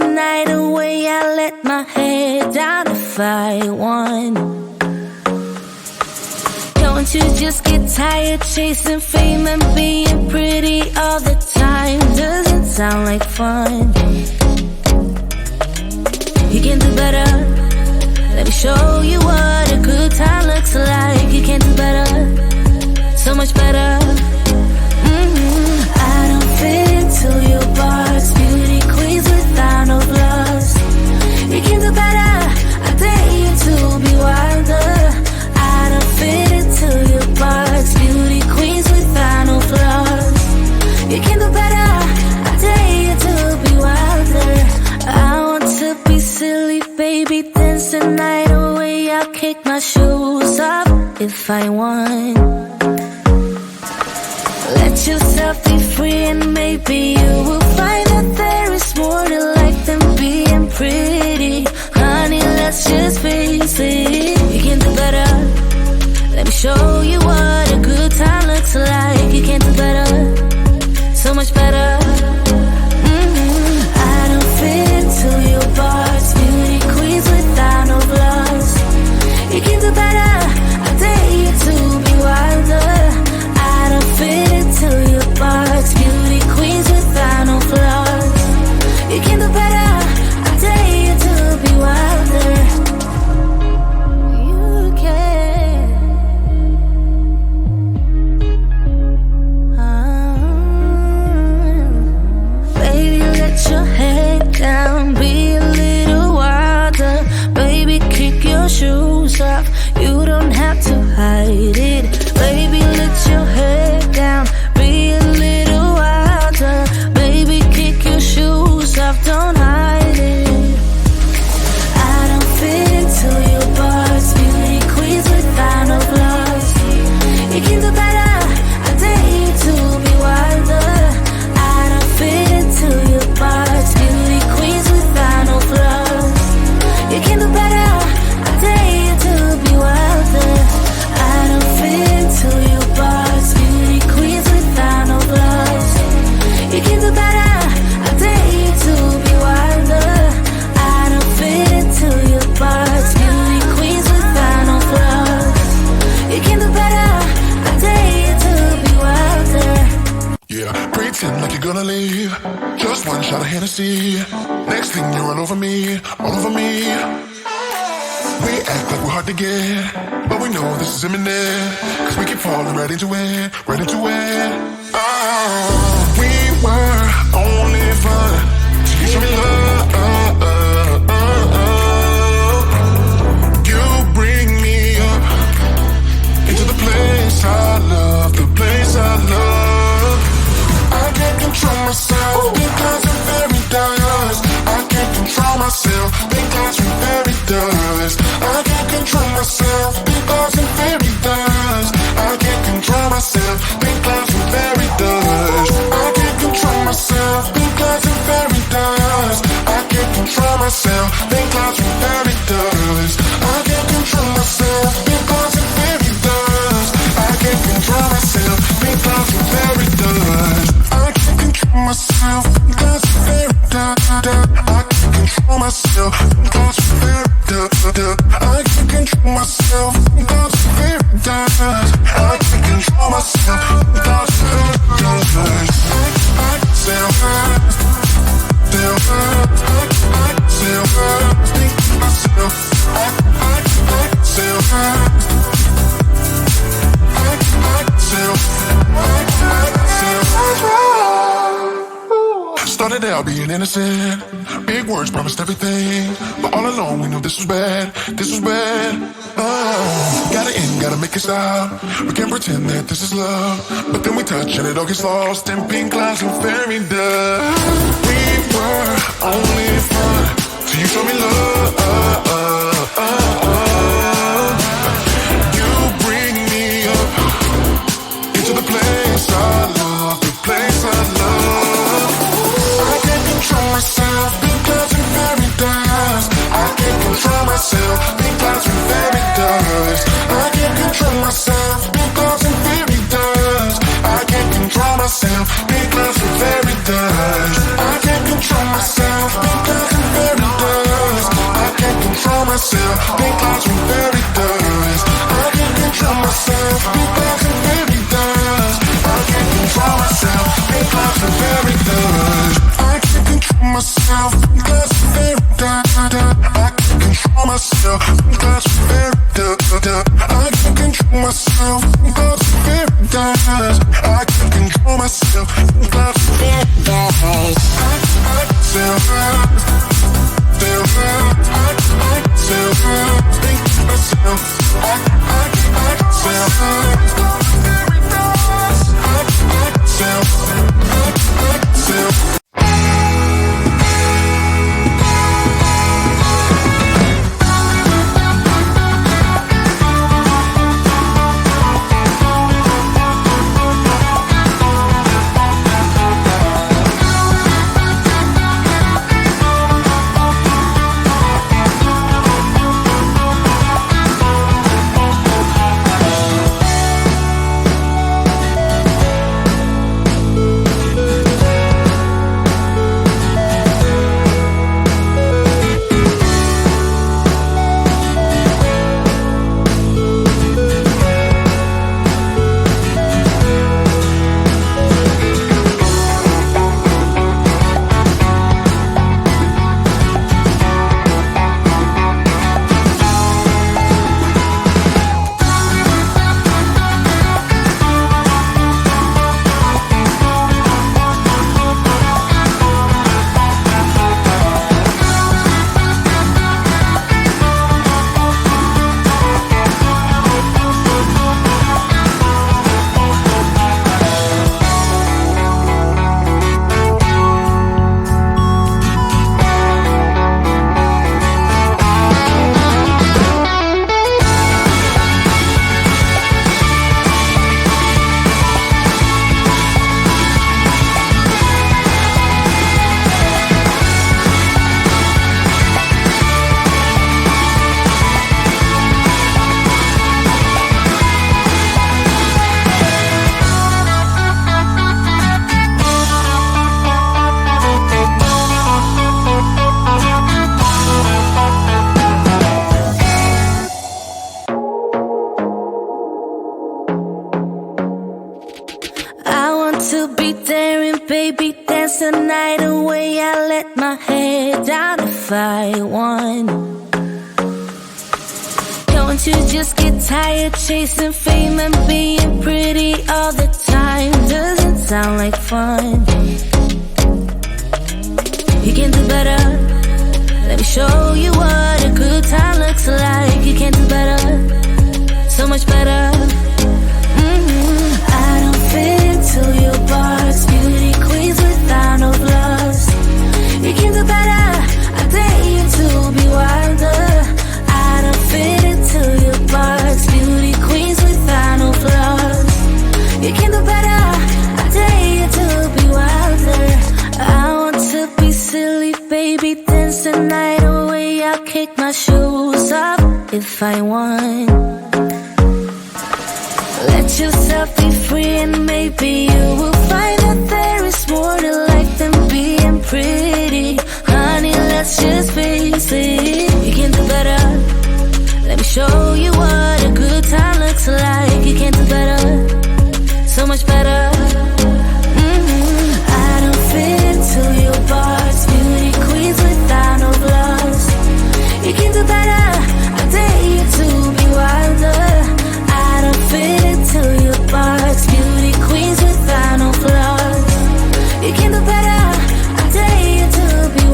night away, I let my head down if I won. Don't you just get tired chasing fame and being pretty all the time? Doesn't sound like fun. You can do better. Let me show you what a good time looks like. You can do better, so much better. I don't fit into your box. Beauty queens without no flaws. You can do better. I dare you to be wilder. I don't fit into your box. Beauty queens without no flaws. You can do better. I dare you to be wilder. I want to be silly, baby, dance the night away. I'll kick my shoes off if I want. Let yourself be free and maybe you will find that there is more to life than being pretty. Honey, let's just face it. You can do better. Let me show you what a good time looks like. You can do better, so much better. I don't fit into your box. Beauty queens without no flaws. You can do better. I dare you to be wilder. I don't fit into your box. Beauty queens without no flaws. You can do better. I dare you to be wilder. You can. Baby, let your head down. Be a little wilder. Baby, kick your shoes off. You don't have to hide it. Baby, let your head down. Be a little wilder. Baby, kick your shoes off. Don't hide it. I don't fit into your box. Beauty queens without no flaws. You can do better. I dare you to be wilder. I don't fit into your box. Beauty queens without no flaws. You can do better. I dare you to be wilder. I don't fit into your box. Beauty queens without no flaws. You can do better. I dare you to be wilder. I don't fit into your box. Beauty queens without no flaws. You can do better. I dare you to be wilder. Yeah, pretend like you're gonna leave. Just one shot of Hennessy. Next thing you're all over me, all over me. We act like we're hard to get, but we know this is imminent. Cause we keep falling right into it, right into it. Oh, we were only fun till you show me love. You bring me up into the place I love, the place I love. I can't control myself because I'm very dust. I can't control myself because I'm very dust. I can't control myself because I'm very dust. I can't control myself because I'm very dust. I can't control myself because I'm very dust. I can't control myself because I'm very dust. I can't control myself because I'm very dust. I can't control myself because I'm very dust. I can't control myself because I'm very dust. I can't control myself because I'm very dust. I can't control myself because I'm very dust. I can't control myself because I'm very dust. I self hurt, self hurt. I self hurt, think myself. I self hurt. Started out being innocent. Big words promised everything, but all along we knew this was bad. This was bad. Oh, gotta end, gotta make it stop. We can't pretend that this is love, but then we touch and it all gets lost in pink clouds and fairy dust. We were only fun till you showed me love. You bring me up into the place I love, the place I love. I can't control myself because I'm very dust. I can't control myself because I'm very dust. I can't control myself because I'm very dust. I can't control myself because I'm very dust. I can't control myself because myself. Think clouds from fairy dust. I can't control myself. Think clouds from fairy dust. I can't control myself. Think clouds from fairy dust. I can't control myself. Think clouds from fairy dust. I can't control myself. Think clouds from fairy dust. I can't control myself. Think clouds from fairy dust. I can't control myself. Think clouds from fairy dust. Baby, dance the night away. I let my head down if I won. Don't you just get tired chasing fame and being pretty all the time? Doesn't sound like fun. You can do better. Let me show you what a good time looks like. You can do better, so much better. I don't fit into your box. Beauty queens without no flaws. You can do better. I dare you to be wilder. I don't fit into your box. Beauty queens without no flaws. You can do better. I dare you to be wilder. I want to be silly, baby. Dance the night away. I'll kick my shoes off if I want. Let yourself be free and maybe you will find that there is more to life than being pretty. Honey, let's just face it. You can do better. Let me show you what a good time looks like. You can do better, so much better. I don't fit into your box. Beauty queens without no flaws. You can do better. I dare you to be wilder. I don't fit into your box. Beauty queens without no flaws. You can do better. I dare you to be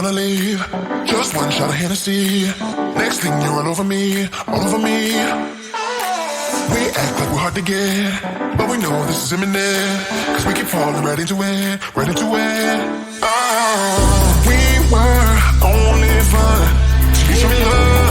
wanna leave. Just one shot of Hennessy. Next thing you're all over me, all over me. We act like we're hard to get, but we know this is imminent. Cause we keep falling right into it, right into it. Oh, we were only fun till you show me love.